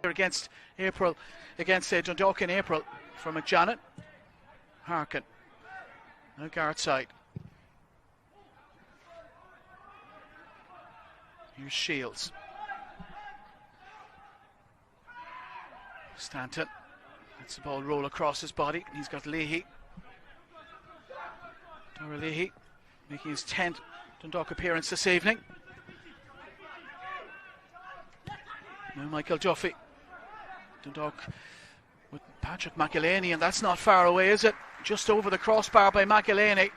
against April, against Dundalk in April for McJanet. Harkin, now guard side. Here's Shields. Stanton lets the ball roll across his body. He's got Leahy. Dara Leahy making his 10th Dundalk appearance this evening. Now Michael Duffy. Dundalk with Patrick McElhaney, and that's not far away, is it? Just over the crossbar by McElhaney.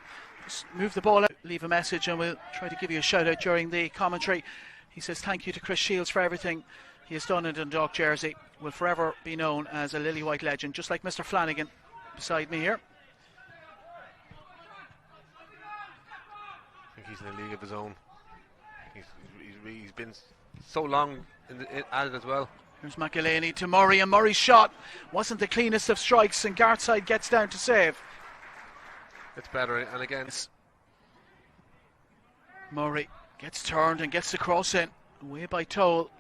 Just move the ball out, leave a message, and we'll try to give you a shout out during the commentary. He says thank you to Chris Shields for everything he has done in Dundalk jersey. Will forever be known as a Lily White legend, just like Mr. Flanagan beside me here. I think he's in a league of his own. He's been so long at it as well. Here's McElhaney to Murray, and Murray's shot wasn't the cleanest of strikes, and Gartside gets down to save. It's better, and again Murray gets turned and gets the cross in, away by Toll.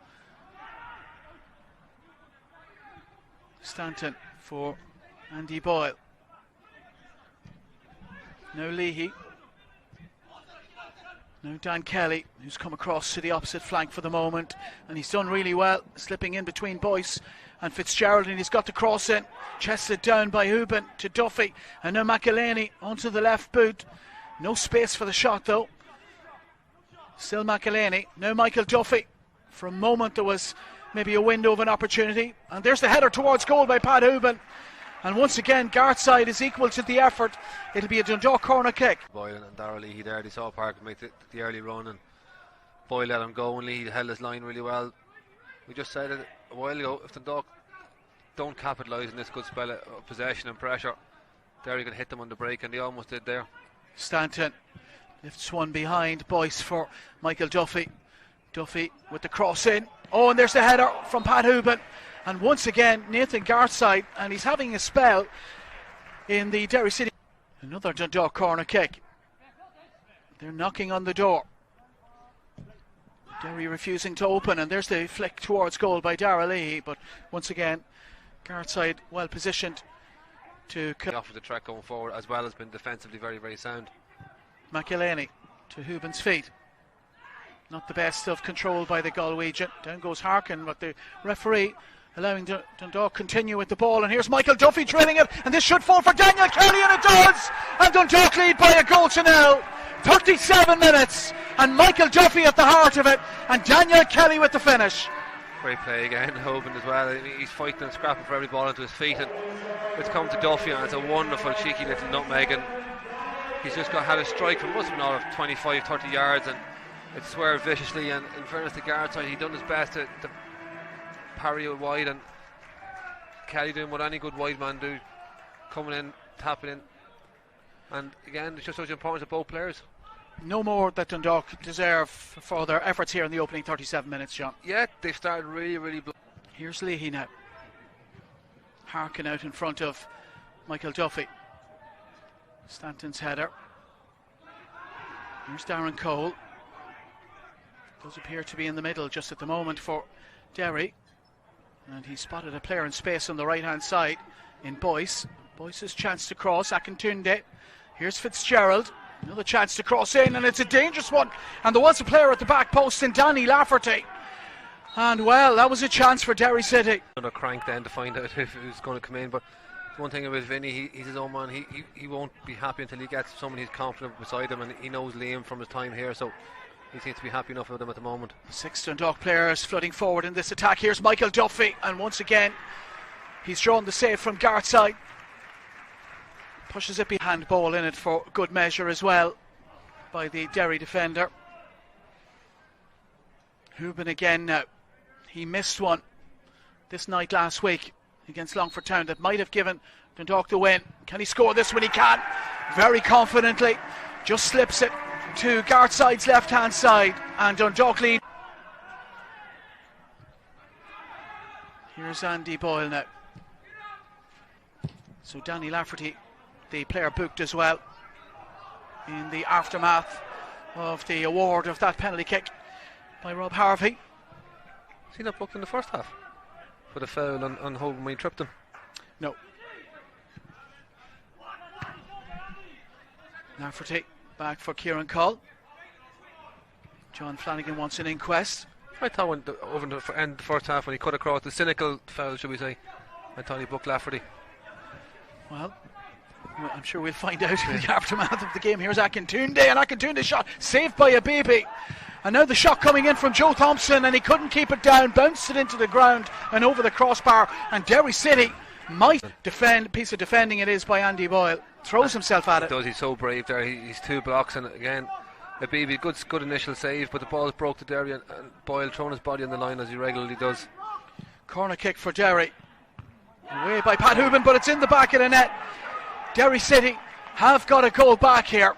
Stanton for Andy Boyle. Now Leahy. Now Dan Kelly, who's come across to the opposite flank for the moment, and he's done really well, slipping in between Boyce and Fitzgerald, and he's got the cross in, chested down by Hubin to Duffy, and now McElhaney onto the left boot. No space for the shot though. Still McElhaney, now Michael Duffy. For a moment there was maybe a window of an opportunity, and there's the header towards goal by Pat Hubin. And once again, Gartside is equal to the effort. It'll be a Dundalk corner kick. Boyle and Dara Leahy there, they saw Park make the early run, and Boyle let him go, and Leahy held his line really well. We just said it a while ago, if Dundalk don't capitalise on this good spell of possession and pressure, Derry can hit them on the break, and they almost did there. Stanton lifts one behind. Boyce for Michael Duffy. Duffy with the cross in. Oh, and there's the header from Pat Hubin. And once again, Nathan Gartside, and he's having a spell in the Derry City. Another Dundalk corner kick. They're knocking on the door. Derry refusing to open, and there's the flick towards goal by Dara Leahy. But once again, Gartside well positioned to cut off the track going forward, as well as been defensively very, very sound. McElhaney to Hubin's feet. Not the best of control by the Galwegian. Down goes Harkin, but the referee allowing Dundalk continue with the ball. And here's Michael Duffy trailing it, and this should fall for Daniel Kelly, and it does! And Dundalk lead by a goal to nil. 37 minutes, and Michael Duffy at the heart of it, and Daniel Kelly with the finish. Great play again, Hoban as well. He's fighting and scrapping for every ball into his feet, and it's come to Duffy, and it's a wonderful cheeky little nutmeg, and he's just had a strike from must have been out of 25-30 yards, and it swerved viciously. And in fairness to Gartside, he done his best to parry it wide, and Kelly doing what any good wide man do, coming in, tapping in, and again it's just such importance of both players. No more that Dundalk deserve for their efforts here in the opening 37 minutes, John. Yeah, they've started really Here's Leahy now. Harkin out in front of Michael Duffy. Stanton's header. Here's Darren Cole. Does appear to be in the middle just at the moment for Derry. And he spotted a player in space on the right hand side in Boyce. Boyce's chance to cross, Akintunde. Here's Fitzgerald. Another chance to cross in, and it's a dangerous one. And there was a player at the back post in Danny Lafferty. And well, that was a chance for Derry City. Another crank then to find out if it was going to come in. But one thing about Vinny, he's his own man. He won't be happy until he gets someone he's confident beside him, and he knows Liam from his time here, so he seems to be happy enough with him at the moment. 6 Dundalk players flooding forward in this attack. Here's Michael Duffy, and once again he's drawn the save from Gartside. Pushes it behind, handball in it for good measure as well by the Derry defender. Hubin again now. He missed one this night last week against Longford Town that might have given Dundalk the win. Can he score this when he can? Very confidently. Just slips it to Gartside's left hand side, and Dundalk lead. Here's Andy Boyle now. So Danny Lafferty, the player booked as well in the aftermath of the award of that penalty kick by Rob Harvey. Is he not booked in the first half? for the foul on Hogan when he tripped him. No. Lafferty back for Kieran Cole. John Flanagan wants an inquest. I thought over the end of the first half when he cut across, the cynical foul, should we say, I thought he booked Lafferty. Well, I'm sure we'll find out in the aftermath of the game. Here's Akintunde, and Akintunde's shot saved by a baby. And now the shot coming in from Joe Thompson, and he couldn't keep it down, bounced it into the ground and over the crossbar. And Derry City might defend. Piece of defending it is by Andy Boyle. Throws himself at it. Does, he's so brave there. He's 2 blocks, and again, Abibi, good initial save, but the ball broke to Derry, and Boyle throwing his body on the line as he regularly does. Corner kick for Derry. Away by Pat Hooban, but it's in the back of the net. Derry City have got a goal back here.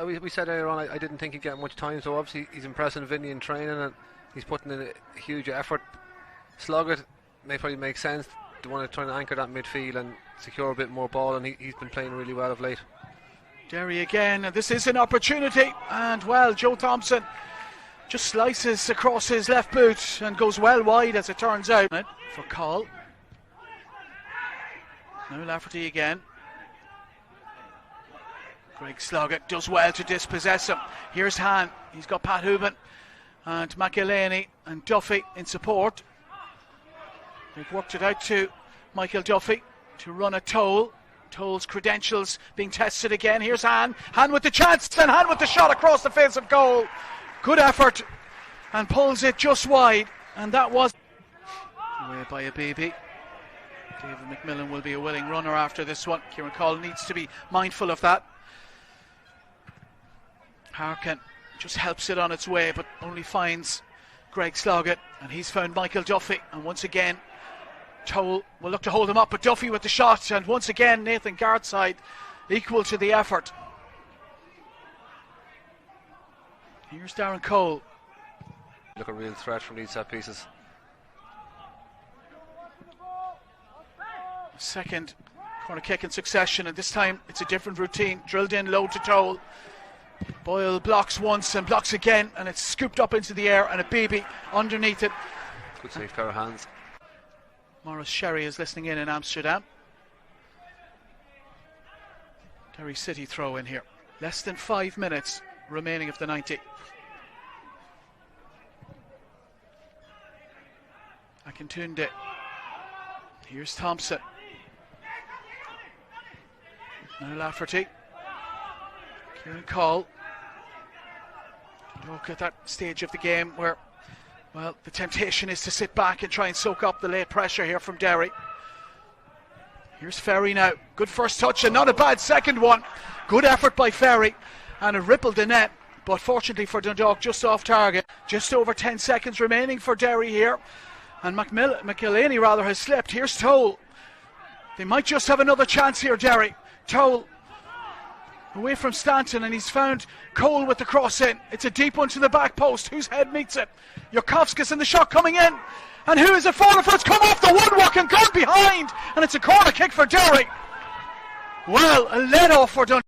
We said earlier on, I didn't think he'd get much time, so obviously he's impressing Vinny in training, and he's putting in a huge effort. Sloggett may probably make sense. They want to try and anchor that midfield and secure a bit more ball, and he's been playing really well of late. Derry again, and this is an opportunity, and well, Joe Thompson just slices across his left boot and goes well wide, as it turns out. For Cole. Now Lafferty again. Greg Sloggett does well to dispossess him. Here's Han. He's got Pat Hooban and McElhaney and Duffy in support. They've worked it out to Michael Duffy to run a Toll. Toll's credentials being tested again. Here's Han. Han with the chance, and Han with the shot across the face of goal. Good effort, and pulls it just wide, and that was away by a baby. David McMillan will be a willing runner after this one. Kieran Cole needs to be mindful of that. Harkin just helps it on its way, but only finds Greg Sloggett, and he's found Michael Duffy, and once again Toll will look to hold him up, but Duffy with the shot, and once again Nathan Gartside equal to the effort. Here's Darren Cole. Look, a real threat from these set pieces. Second corner kick in succession, and this time it's a different routine. Drilled in low to Toll. Boyle blocks once and blocks again, and it's scooped up into the air, and a baby underneath it. Good safe pair of hands. Morris Sherry is listening in Amsterdam. Derry City throw in here. Less than 5 minutes remaining of the 90. Akintunde. Here's Thompson. Now Lafferty. Kieran Cole. Look at that stage of the game where, well, the temptation is to sit back and try and soak up the late pressure here from Derry. Here's Ferry now. Good first touch and not a bad second one. Good effort by Ferry, and it rippled the net, but fortunately for Dundalk, just off target. Just over 10 seconds remaining for Derry here, and McElhaney rather has slipped. Here's Toll. They might just have another chance here, Derry. Toll away from Stanton, and he's found Cole with the cross in. It's a deep one to the back post. Whose head meets it? Yurkovskis, and the shot coming in. And who is it falling for? It's come off the woodwork and gone behind. And it's a corner kick for Derry. Well, a let off for Dundalk.